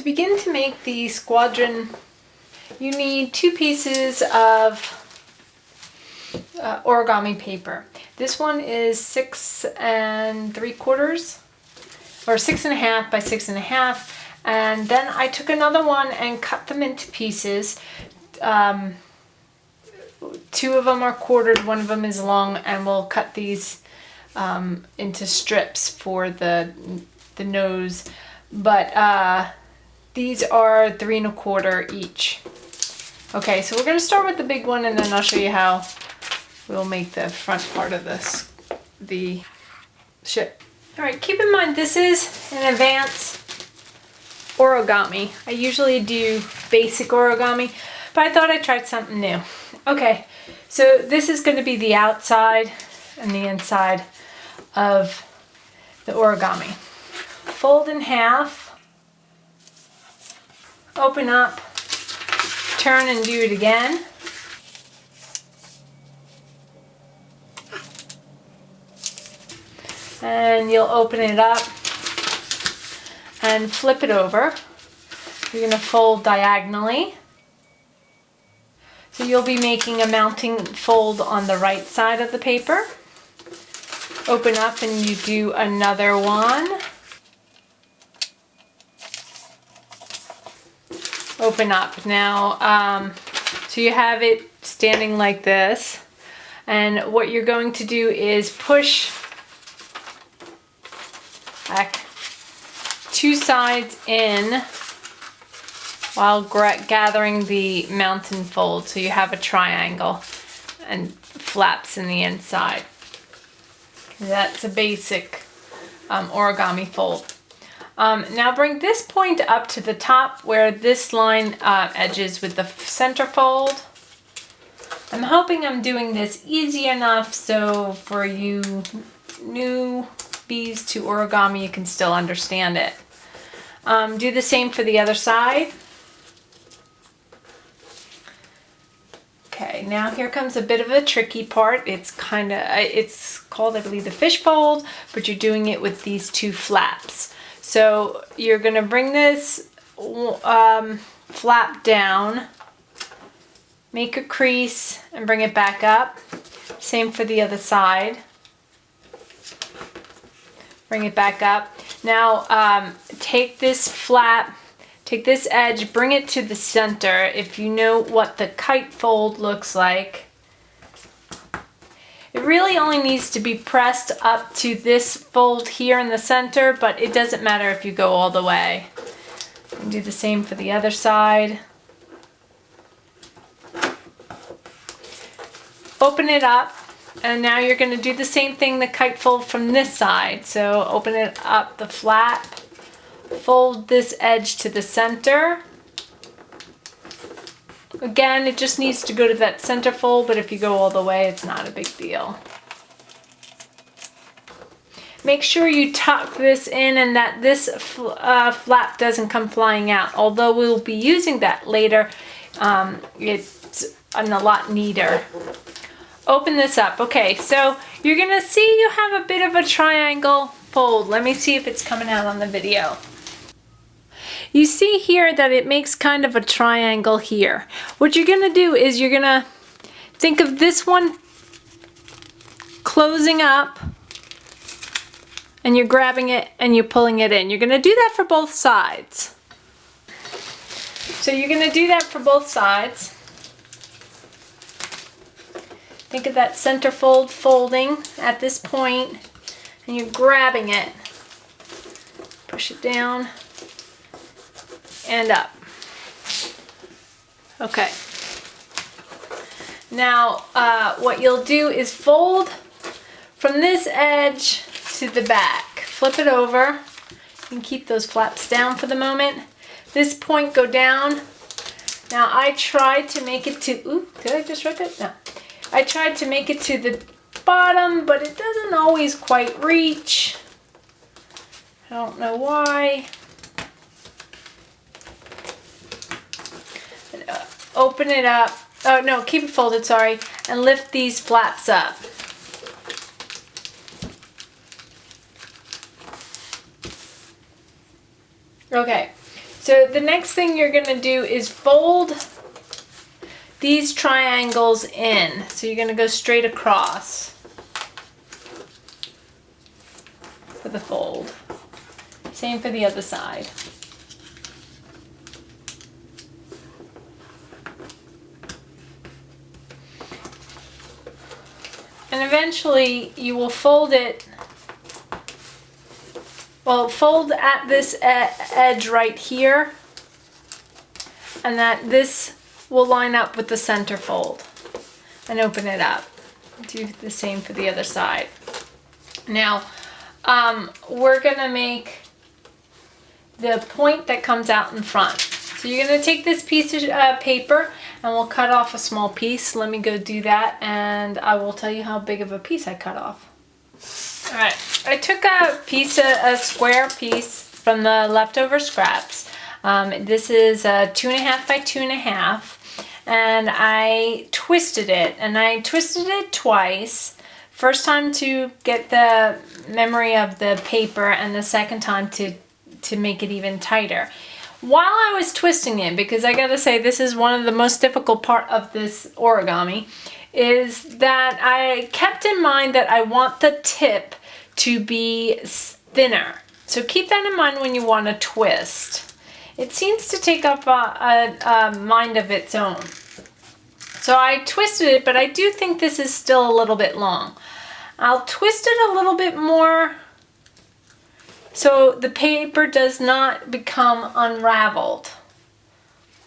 To begin to make the squadron, you need 2 pieces of origami paper. This one is 6 3/4 or 6.5 by 6.5, and then I took another one and cut them into pieces. 2 of them are quartered, 1 of them is long, and we'll cut these into strips for the nose. But these are 3 1/4 each. Okay, so we're going to start with the big one, and then I'll show you how we'll make the front part of the ship. Alright, keep in mind this is an advanced origami. I usually do basic origami, but I thought I'd try something new. Okay, so this is going to be the outside and the inside of the origami. Fold in half, open up, turn and do it again. And you'll open it up and flip it over. You're going to fold diagonally. So you'll be making a mounting fold on the right side of the paper. Open up and you do another one. Open up. Now, so you have it standing like this. And what you're going to do is push back 2 sides in while gathering the mountain fold, so you have a triangle and flaps in the inside. That's a basic origami fold. Now bring this point up to the top where this line edges with the center fold. I'm hoping I'm doing this easy enough so for you newbies to origami you can still understand it. Do the same for the other side. Okay, now here comes a bit of a tricky part. It's called, I believe, the fish fold, but you're doing it with these 2 flaps. So you're going to bring this flap down, make a crease, and bring it back up. Same for the other side. Bring it back up. Now take this flap, take this edge, bring it to the center. If you know what the kite fold looks like, it really only needs to be pressed up to this fold here in the center, but it doesn't matter if you go all the way. And do the same for the other side. Open it up, and now you're going to do the same thing, the kite fold from this side. So open it up, the flap, fold this edge to the center. Again, it just needs to go to that center fold, but if you go all the way, it's not a big deal. Make sure you tuck this in and that this flap doesn't come flying out. Although we'll be using that later, it's a lot neater. Open this up. Okay, so you're gonna see you have a bit of a triangle fold. Let me see if it's coming out on the video. You see here that it makes kind of a triangle here. What you're gonna do is you're gonna think of this one closing up and you're grabbing it and you're pulling it in. You're gonna do that for both sides. So you're gonna do that for both sides. Think of that center fold folding at this point, and you're grabbing it. Push it down and up. Okay. Now, what you'll do is fold from this edge to the back. Flip it over. You can keep those flaps down for the moment. This point go down. Now, I tried to make it to, ooh, did I just rip it? No. I tried to make it to the bottom, but it doesn't always quite reach. I don't know why. Open it up. Oh no, keep it folded, sorry. And lift these flaps up. Okay, So the next thing you're going to do is fold these triangles in. So you're going to go straight across for the fold. Same for the other side. And eventually you will fold it, well, fold at this edge right here, and that this will line up with the center fold, and open it up. Do the same for the other side. Now, we're gonna make the point that comes out in front. So you're gonna take this piece of paper and we'll cut off a small piece. Let me go do that and I will tell you how big of a piece I cut off. All right, I took a square piece from the leftover scraps. This is 2.5 by 2.5, and I twisted it, and I twisted it twice. First time to get the memory of the paper, and the second time to make it even tighter. While I was twisting it, because I gotta say this is one of the most difficult part of this origami, is that I kept in mind that I want the tip to be thinner. So keep that in mind when you want to twist. It seems to take up a mind of its own. So I twisted it, but I do think this is still a little bit long. I'll twist it a little bit more so the paper does not become unraveled.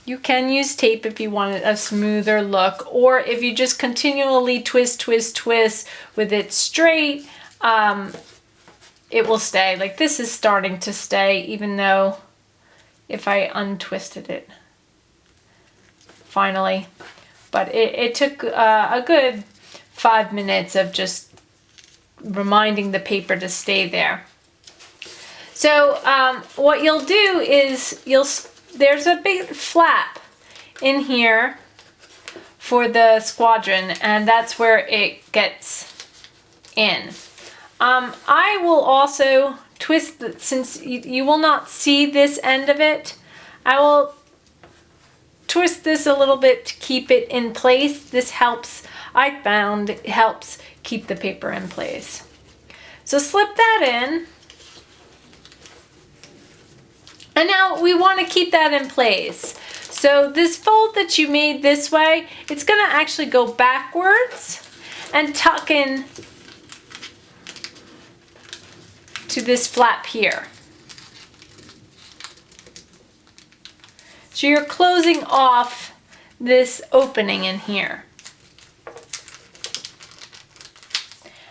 You can use tape if you want a smoother look, or if you just continually twist with it straight, it will stay. Like this is starting to stay, even though if I untwisted it finally. But it took a good 5 minutes of just reminding the paper to stay there. So what you'll do is there's a big flap in here for the squadron, and that's where it gets in. I will also twist, since you will not see this end of it, I will twist this a little bit to keep it in place. This helps, I found it helps keep the paper in place. So slip that in. And now we want to keep that in place. So this fold that you made this way, it's going to actually go backwards and tuck in to this flap here. So you're closing off this opening in here.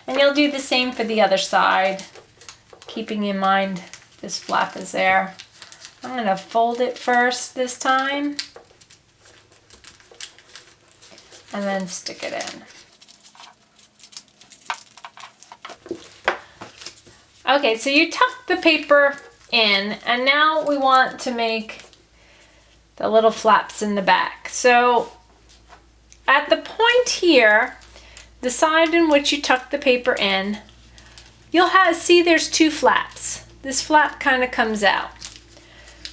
And you'll do the same for the other side, keeping in mind this flap is there. I'm going to fold it first this time and then stick it in. Okay, so you tuck the paper in, and now we want to make the little flaps in the back. So at the point here, the side in which you tuck the paper in, you'll see there's two flaps. This flap kind of comes out.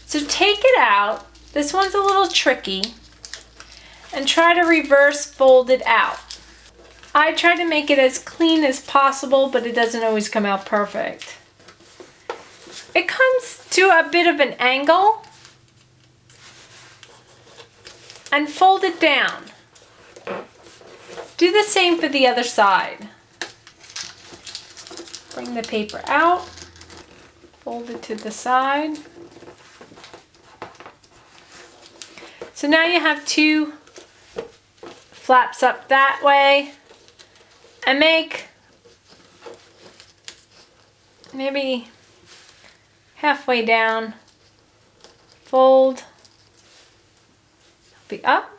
So take it out. This one's a little tricky, and try to reverse fold it out. I try to make it as clean as possible, but it doesn't always come out perfect. It comes to a bit of an angle, and fold it down. Do the same for the other side. Bring the paper out, fold it to the side. So now you have two flaps up that way, and make maybe halfway down, fold, be up.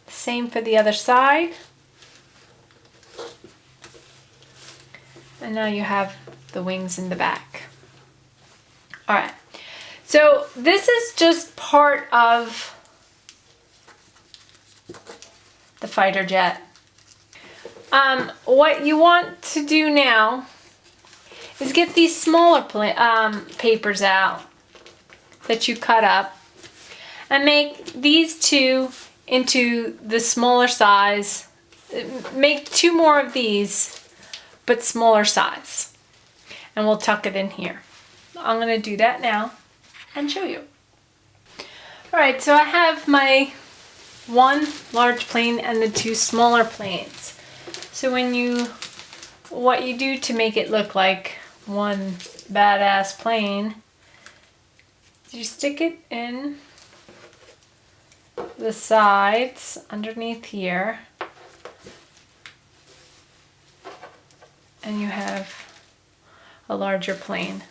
Same for the other side. And now you have the wings in the back. All right. So this is just part of the fighter jet. What you want to do now is get these smaller papers out that you cut up and make these two into the smaller size. Make 2 more of these, but smaller size. And we'll tuck it in here. I'm going to do that now and show you. Alright, so I have my 1 large plane and the 2 smaller planes. So what you do to make it look like one badass plane, you stick it in the sides underneath here, and you have a larger plane.